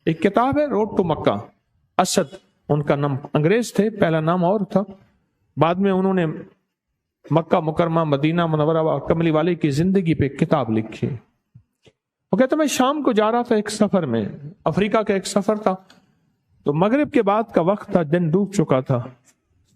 ایک کتاب ہے روڈ ٹو مکہ، اسد ان کا نام، انگریز تھے، پہلا نام اور تھا، بعد میں انہوں نے مکہ مکرمہ مدینہ منورہ اور کملی والے کی زندگی پہ کتاب لکھی۔ وہ کہتا میں شام کو جا رہا تھا ایک سفر میں، افریقہ کا ایک سفر تھا، تو مغرب کے بعد کا وقت تھا، دن ڈوب چکا تھا،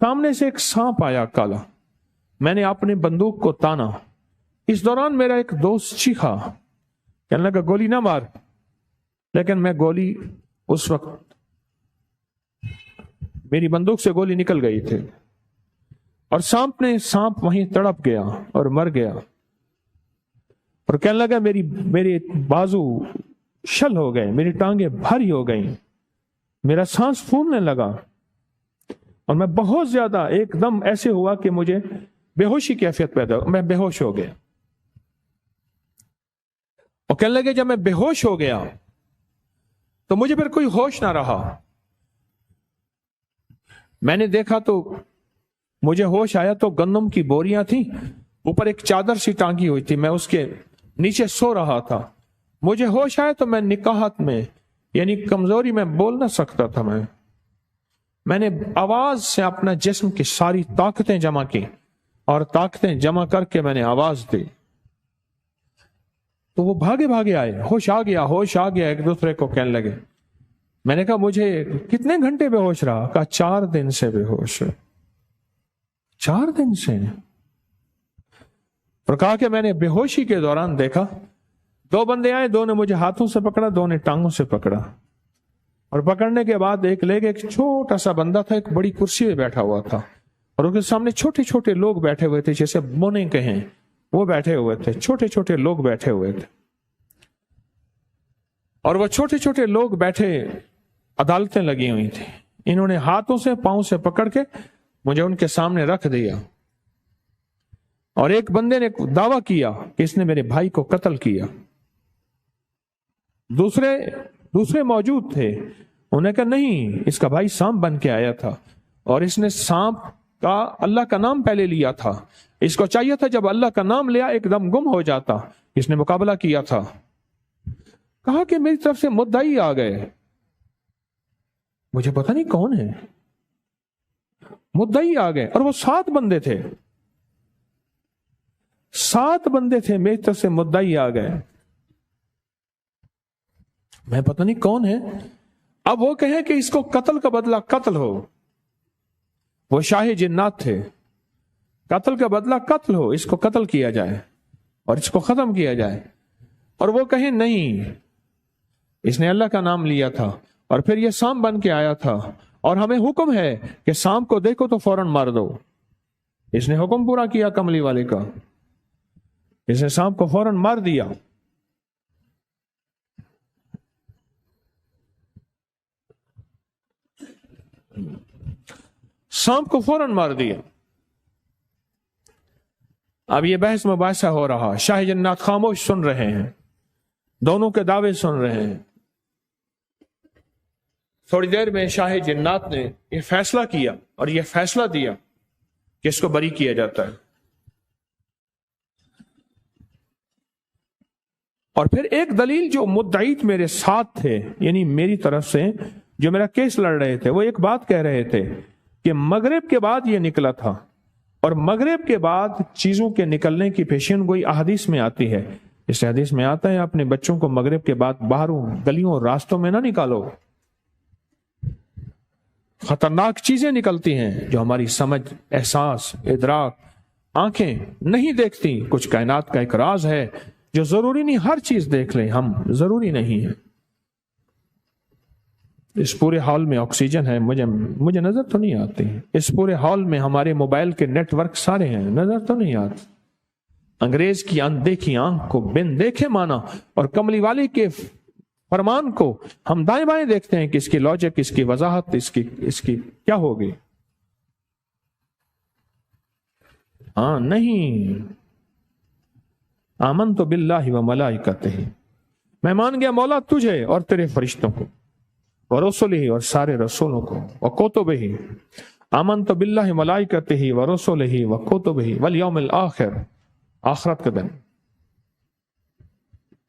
سامنے سے ایک سانپ آیا کالا، میں نے اپنے بندوق کو تانا، اس دوران میرا ایک دوست چیخا، کہنے لگا گولی نہ مار، لیکن میں گولی اس وقت میری بندوق سے گولی نکل گئی تھی اور سانپ وہیں تڑپ گیا اور مر گیا، اور کہنے لگا میری بازو شل ہو گئے، میری ٹانگیں بھاری ہو گئیں، میرا سانس پھولنے لگا اور میں بہت زیادہ ایک دم ایسے ہوا کہ مجھے بے ہوشی کی کیفیت پیدا ہو، میں بے ہوش ہو گیا۔ اور کہنے لگے جب میں بے ہوش ہو گیا تو مجھے پھر کوئی ہوش نہ رہا، میں نے دیکھا تو مجھے ہوش آیا تو گندم کی بوریاں تھیں، اوپر ایک چادر سی ٹانگی ہوئی تھی، میں اس کے نیچے سو رہا تھا، مجھے ہوش آیا تو میں نکاہت میں یعنی کمزوری میں بول نہ سکتا تھا، میں نے آواز سے اپنا جسم کی ساری طاقتیں جمع کی اور طاقتیں جمع کر کے میں نے آواز دی، تو وہ بھاگے بھاگے آئے، ہوش آ گیا، ایک دوسرے کو کہنے لگے، میں نے کہا مجھے کتنے گھنٹے بے ہوش رہا؟ کہا 4 دن سے بے ہوش ہے، 4 دن سے۔ اور کہا کہ میں نے بے ہوشی کے دوران دیکھا 2 بندے آئے، 2 نے مجھے ہاتھوں سے پکڑا، 2 نے ٹانگوں سے پکڑا، اور پکڑنے کے بعد ایک لے کے، ایک چھوٹا سا بندہ تھا، ایک بڑی کرسی پہ بیٹھا ہوا تھا، اور اس کے سامنے چھوٹے چھوٹے لوگ بیٹھے ہوئے تھے، جیسے مونے کہیں وہ بیٹھے ہوئے تھے، چھوٹے چھوٹے لوگ بیٹھے ہوئے تھے، اور وہ چھوٹے چھوٹے لوگ بیٹھے، عدالتیں لگی ہوئی تھی، انہوں نے ہاتھوں سے پاؤں سے پکڑ کے مجھے ان کے سامنے رکھ دیا، اور ایک بندے نے دعویٰ کیا کہ اس نے میرے بھائی کو قتل کیا، دوسرے موجود تھے، انہوں نے کہا نہیں، اس کا بھائی سانپ بن کے آیا تھا، اور اس نے سانپ کا اللہ کا نام پہلے لیا تھا، اس کو چاہیے تھا جب اللہ کا نام لیا ایک دم گم ہو جاتا، اس نے مقابلہ کیا تھا۔ کہا کہ میری طرف سے مدعی آ گئے، مجھے پتہ نہیں کون ہے، مدعی آ گئے، اور وہ 7 بندے تھے، 7 بندے تھے، میری طرف سے مدعی آ گئے، میں پتہ نہیں کون ہے۔ اب وہ کہیں کہ اس کو قتل کا بدلہ قتل ہو، وہ شاہ جنات تھے، قتل کا بدلہ قتل ہو، اس کو قتل کیا جائے اور اس کو ختم کیا جائے، اور وہ کہیں نہیں، اس نے اللہ کا نام لیا تھا اور پھر یہ سانپ بن کے آیا تھا، اور ہمیں حکم ہے کہ سانپ کو دیکھو تو فوراً مار دو۔ اس نے حکم پورا کیا کملی والے کا، اس نے سانپ کو فوراً مار دیا۔ سانپ کو فوراً مار دیا۔ اب یہ بحث مباحثہ ہو رہا، شاہ جنات خاموش سن رہے ہیں، دونوں کے دعوے سن رہے ہیں۔ تھوڑی دیر میں شاہ جنات نے یہ فیصلہ کیا اور یہ فیصلہ دیا کہ اس کو بری کیا جاتا ہے، اور پھر ایک دلیل جو مدعیت میرے ساتھ تھے، یعنی میری طرف سے جو میرا کیس لڑ رہے تھے، وہ ایک بات کہہ رہے تھے کہ مغرب کے بعد یہ نکلا تھا، اور مغرب کے بعد چیزوں کے نکلنے کی پیشین گوئی احادیث میں آتی ہے، اس حدیث میں آتا ہے اپنے بچوں کو مغرب کے بعد باہروں گلیوں اور راستوں میں نہ نکالو، خطرناک چیزیں نکلتی ہیں جو ہماری سمجھ، احساس، ادراک، آنکھیں نہیں دیکھتی، کچھ کائنات کا ایک راز ہے جو ضروری نہیں ہر چیز دیکھ لیں ہم، ضروری نہیں ہے۔ اس پورے ہال میں آکسیجن ہے، مجھے نظر تو نہیں آتی، اس پورے ہال میں ہمارے موبائل کے نیٹ ورک سارے ہیں، نظر تو نہیں آتی۔ انگریز کی اندیکھی آنکھ کو بن دیکھے مانا، اور کملی والے کے فرمان کو ہم دائیں بائیں دیکھتے ہیں کہ اس کی لاجک، اس کی وضاحت، اس کی کیا ہوگی۔ ہاں نہیں، آمنت باللہ و ملائکتہ، میں مان گیا مولا تجھے اور تیرے فرشتوں کو، ورسلہ اور سارے رسولوں کو، وکتبہ، آمنت باللہ ملائکتہ ورسلہ وکتبہ والیوم الآخر، آخرت کا دن۔